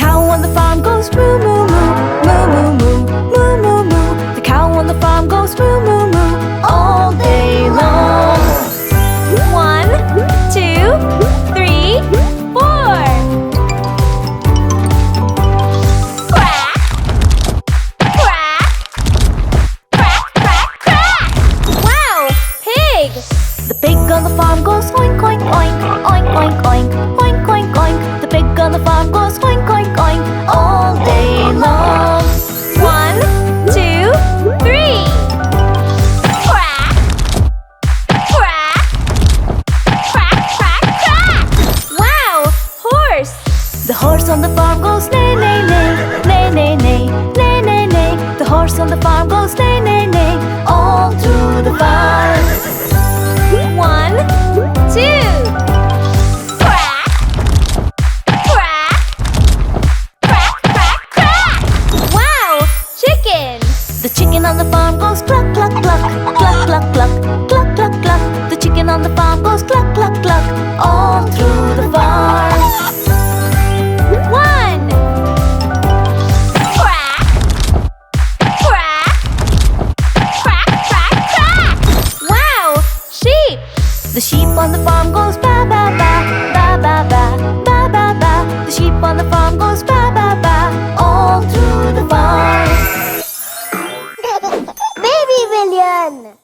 cow on the farm goes moo moo moo, moo moo moo, moo moo moo. The cow on the farm goes moo moo moo all day long. 1, 2, 3, 4. Quack, quack, quack, quack, quack. Wow, pig! The pig on the farm goes oink oink oink, oink oink oink, oink oink oink. The pig on the farm goes oink oink oink all day long. 1, 2, 3. Quack, quack, quack, quack, quack. Wow, horse! The horse on the farm goes neigh neigh neigh, neigh neigh neigh, neigh neigh neigh. The horse on the farm goes neigh neigh neigh all through the farm. 1, 2. Quack, quack, quack, quack, quack. Wow, chicken! The chicken on the farm goes cluck, cluck, cluck, cluck, cluck, cluck, cluck, cluck, cluck. The chicken on the farm goes cluck, cluck, cluck all through the farm. 1. Quack, quack, quack, quack, quack. Wow, sheep! The sheep on the farm goes ba ba ba, ba ba ba, ba ba ba. The sheep on the farm goes ba ba ba all through the farm. BabyBillion.